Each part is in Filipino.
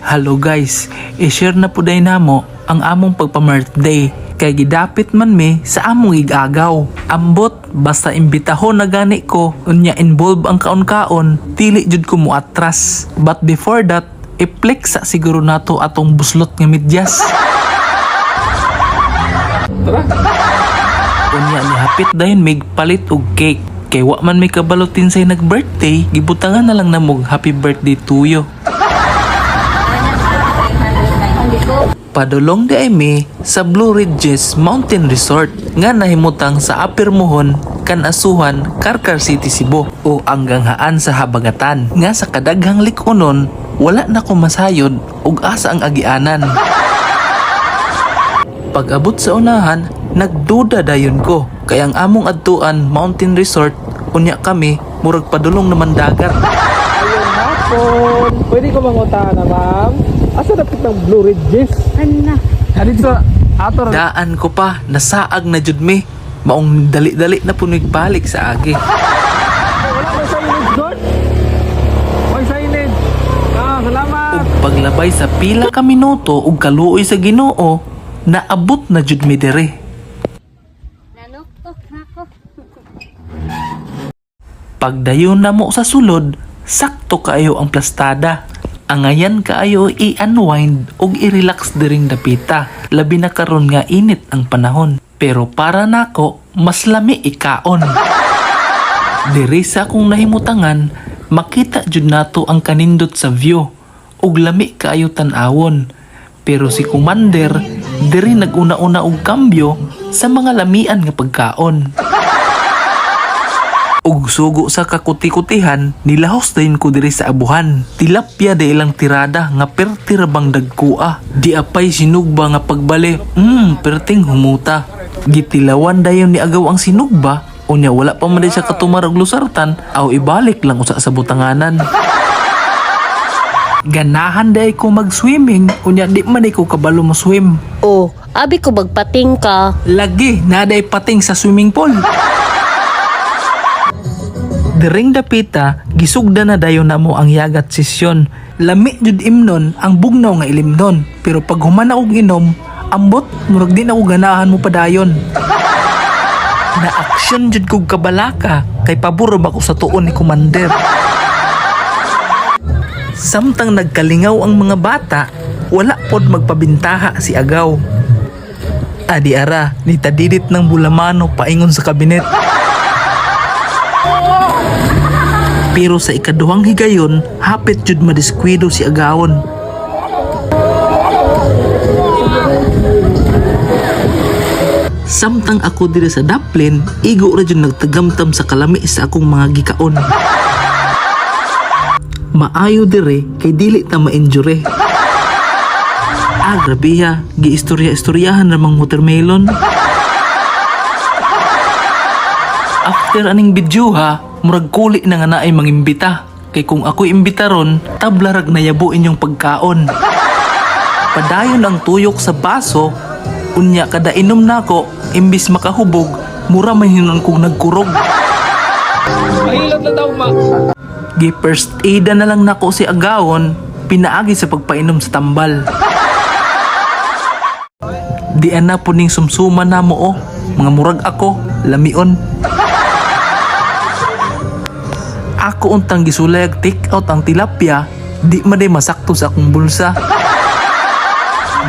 Hello guys, i-share na po day namo ang among pagpa-birthday kay gidapit man mi sa among igagaw. Ambot basta imbitahon na gani ko unya involve ang kaon-kaon, dili jud ko muatras. But before that, i-flex sa siguro nato atong buslot nga medyas. Unya ni hapit dayon mig palit og cake. Kay wa man may kabalotin say nag-birthday, gibutangan na lang namog happy birthday to you. Padulong di ay mi sa Blue Ridges Mountain Resort nga nahimutang sa Upper Mohon, Kanasuhan, Karkar City, Cebu o Anganghaan sa Habagatan nga sa kadaghang lik-unon wala na ko masayod ug asa ang agianan. Pag-abot sa unahan, nagduda dayon ko kay ang among adtuan Mountain Resort unya kami murag padulong naman dagat. Ayun hapon. Pwede ko manguntahan na ma'am? Asa dapit ng Blue Ridges? Ano? Dito ato Daan ko pa, nasaag na jud mi. Maong dali-dali na punig balik sa agi. wala ko signage doon? May signage. Salamat. Ug paglabay sa pila ka minuto ug kaluoy sa Ginoo, naabot na jud mi dire. Nanuktok ako. Pagdayon na mo sa sulod, sakto kaayo ang plastada. Angayan kaayo i-unwind ug i-relax diring dapita. Labi na karon nga init ang panahon. Pero para nako, mas lami ikaon. Diri sa akong nahimutangan, makita jud nato ang kanindot sa view ug lami kaayo tan-awon. Pero si Commander, diri naguna-una og kambyo sa mga lamian nga pagkaon. Ug sugo sa kakuti-kutihan, nilahos dayon ko diri sa abuhan. Tilapia da ilang tirada nga pertirabang dagkua. Di apay sinugba nga pagbali, perting humuta. Gitilawan dayon ni agaw ang sinugba, unya wala pa man siya katumarag lusartan, aw ibalik lang usa sa butanganan. Ganahan day ko mag-swimming, unya di man ko kabalo mo swim. Oh, abi ko magpating ka. Lagi, naday pating sa swimming pool. Diring dapita, gisugda na dayon namo ang yagat sesyon. Lami jud imnon ang bugnaw nga ilimnon. Pero pag humana og inom, ambot murag din ako ganahan mo padayon. Na aksyon jud kog kabalaka kay paburo ako sa tuon ni Commander. Samtang nagkalingaw ang mga bata, wala pod magpabintaha si agaw. Adi ara, nitadidit ng bulamano paingon sa kabinet. Pero sa ikaduhang higayon, hapit jud madiskwido si agawon. Samtang ako diri sa daplin, igo ra jud nagtagamtam sa kalami sa akong mga gikaon. Maayo dire kay dili ta ma-injure. Grabe ha, giistorya-istoryahan namang watermelon. After aning video ha, murag kuli na nga naay mangimbita. Kay kung ako imbita ron, tablarag na yabo inyong pagkaon. Padayon ang tuyok sa baso, unya kada inom nako, imbis makahubog, mura man hinon kong nagkurog. Mahilot na daw ma. Gi-first aida na lang nako si agawon, pinaagi sa pagpainom sa tambal. Di ana po ning sumsuma na mo oh, mga murag ako, lamion. Ako untang gisulayag take out ang tilapia, di maday masakto sa akong bulsa.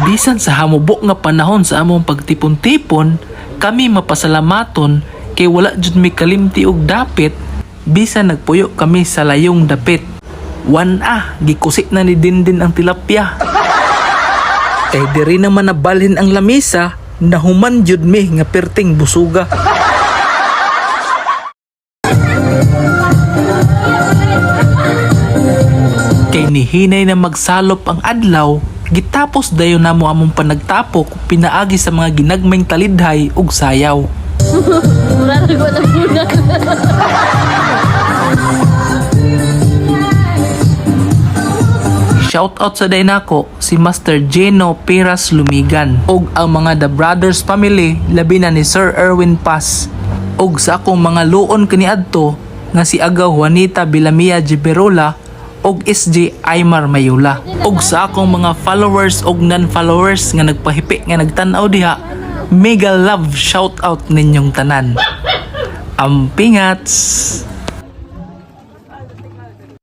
Bisan sa hamubok nga panahon sa among pagtipon-tipon, kami mapasalamaton kay wala jud mi kalimti og dapit, bisan nagpuyo kami sa layong dapit. Gikusik na ni Dindin ang tilapia. Kay diri naman nabalhin ang lamisa, nahuman jud mi nga perting busuga. Kay nihinay na magsalop ang adlaw, gitapos dayon namo among panagtapok pinaagi sa mga ginagmayng talidhay ug sayaw. Mura ko na muna. Shoutout sa day nako si Master Geno Peras Lumigan ug ang mga The Brothers family labi na ni Sir Erwin Paz ug sa akong mga luon kaniadto nga si agaw Juanita Bilamia Giberola og SJ Aymar Mayula. Og sa akong mga followers og non-followers nga nagpahipi nga nagtan-aw diha, mega love shout out ninyong tanan. Ampingats!